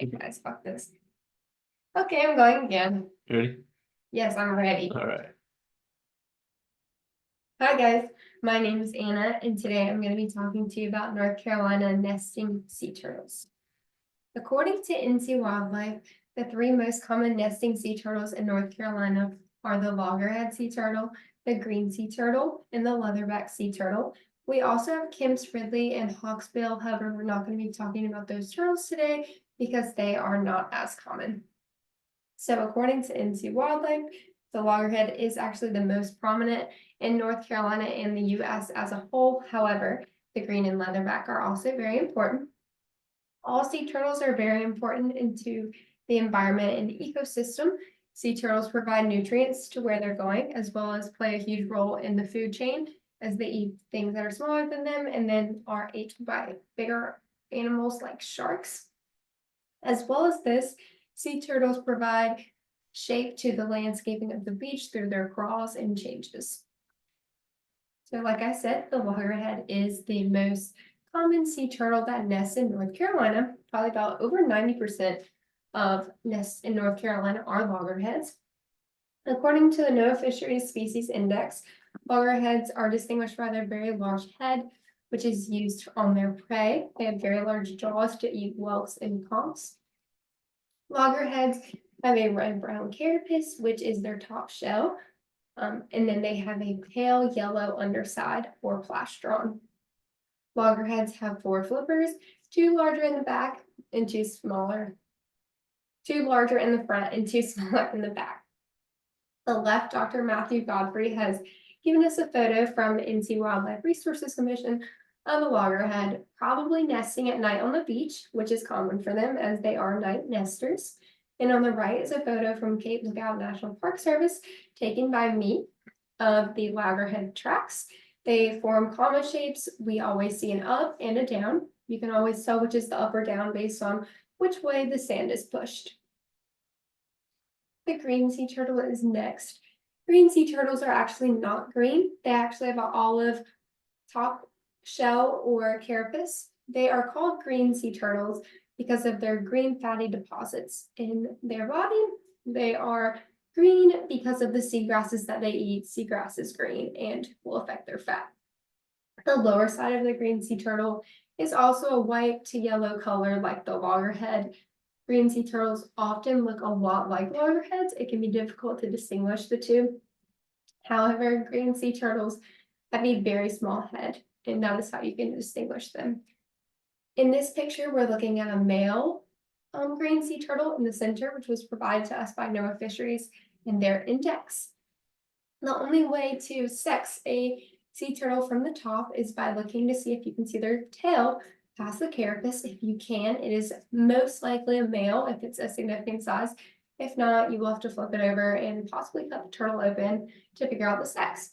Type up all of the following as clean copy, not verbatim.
Hey guys, fuck this. Okay, I'm going again. You ready? Yes, I'm ready. All right. Hi guys, my name is Anna, and today I'm going to be talking to you about North Carolina nesting sea turtles. According to NC Wildlife, the three most common nesting sea turtles in North Carolina are the loggerhead sea turtle, the green sea turtle, and the leatherback sea turtle. We also have Kemp's Ridley and hawksbill. However, we're not going to be talking about those turtles today because they are not as common. So according to NC Wildlife, the loggerhead is actually the most prominent in North Carolina and the US as a whole. However, the green and leatherback are also very important. All sea turtles are very important into the environment and ecosystem. Sea turtles provide nutrients to where they're going, as well as play a huge role in the food chain as they eat things that are smaller than them and then are eaten by bigger animals like sharks. As well as this, sea turtles provide shape to the landscaping of the beach through their crawls and changes. So like I said, the loggerhead is the most common sea turtle that nests in North Carolina. Probably about over 90% of nests in North Carolina are loggerheads. According to the NOAA Fisheries Species Index, loggerheads are distinguished by their very large head, which is used on their prey. They have very large jaws to eat whelks and conchs. Loggerheads have a red-brown carapace, which is their top shell, and then they have a pale yellow underside or plastron. Loggerheads have 4 flippers, 2 larger in the back and 2 smaller, 2 larger in the front and 2 smaller in the back. The left, Dr. Matthew Godfrey has given us a photo from NC Wildlife Resources Commission of a loggerhead probably nesting at night on the beach, which is common for them as they are night nesters. And on the right is a photo from Cape Lookout National Park Service taken by me of the loggerhead tracks. They form comma shapes. We always see an up and a down. You can always tell which is the up or down based on which way the sand is pushed. The green sea turtle is next. Green sea turtles are actually not green. They actually have an olive top shell or carapace. They are called green sea turtles because of their green fatty deposits in their body. They are green because of the seagrasses that they eat. Seagrass is green and will affect their fat. The lower side of the green sea turtle is also a white to yellow color like the loggerhead. Green sea turtles often look a lot like loggerheads. It can be difficult to distinguish the two. However, green sea turtles have a very small head, and that is how you can distinguish them. In this picture, we're looking at a male green sea turtle in the center, which was provided to us by NOAA Fisheries in their index. The only way to sex a sea turtle from the top is by looking to see if you can see their tail past the carapace. If you can, it is most likely a male if it's a significant size. If not, you will have to flip it over and possibly cut the turtle open to figure out the sex.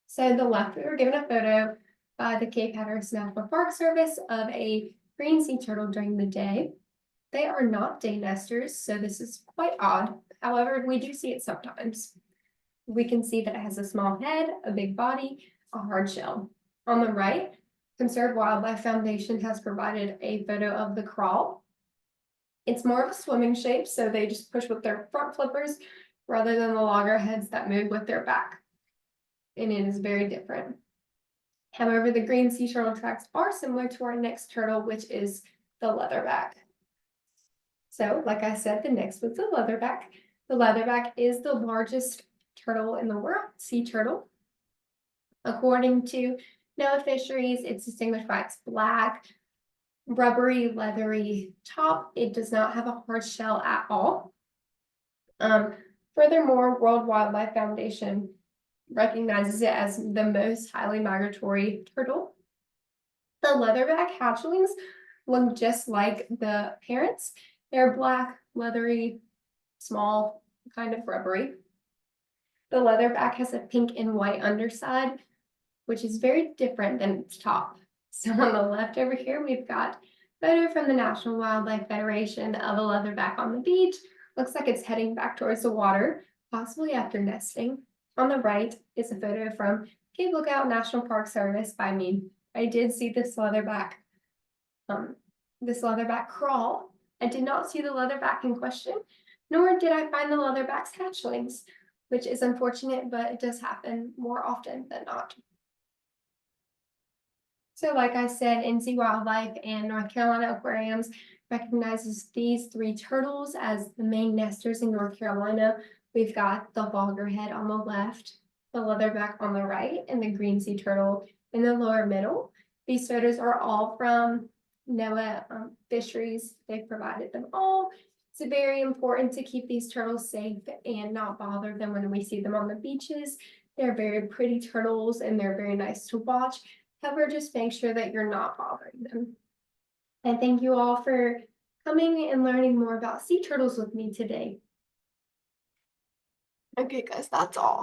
So the left, we were given a photo by the Cape Hatteras National Park Service of a green sea turtle during the day. They are not day nesters, so this is quite odd. However, we do see it sometimes. We can see that it has a small head, a big body, a hard shell. On the right, Conserve Wildlife Foundation has provided a photo of the crawl. It's more of a swimming shape, so they just push with their front flippers rather than the loggerheads that move with their back. And it is very different. However, the green sea turtle tracks are similar to our next turtle, which is the leatherback. So, like I said, the next was the leatherback. The leatherback is the largest turtle in the world, sea turtle. According to NOAA Fisheries, it's distinguished by its black, rubbery, leathery top. It does not have a hard shell at all. Furthermore, World Wildlife Foundation recognizes it as the most highly migratory turtle. The leatherback hatchlings look just like the parents. They're black, leathery, small, kind of rubbery. The leatherback has a pink and white underside, which is very different than its top. So on the left over here, we've got a photo from the National Wildlife Federation of a leatherback on the beach. Looks like it's heading back towards the water, possibly after nesting. On the right is a photo from Cape Lookout National Park Service by me. I did see this leatherback crawl, I did not see the leatherback in question, nor did I find the leatherback's hatchlings, which is unfortunate, but it does happen more often than not. So like I said, NC Wildlife and North Carolina Aquariums recognizes these three turtles as the main nesters in North Carolina. We've got the loggerhead on the left, the leatherback on the right, and the green sea turtle in the lower middle. These turtles are all from NOAA fisheries. They've provided them all. It's very important to keep these turtles safe and not bother them when we see them on the beaches. They're very pretty turtles and they're very nice to watch. However, just make sure that you're not bothering them. And thank you all for coming and learning more about sea turtles with me today. Okay, guys, that's all.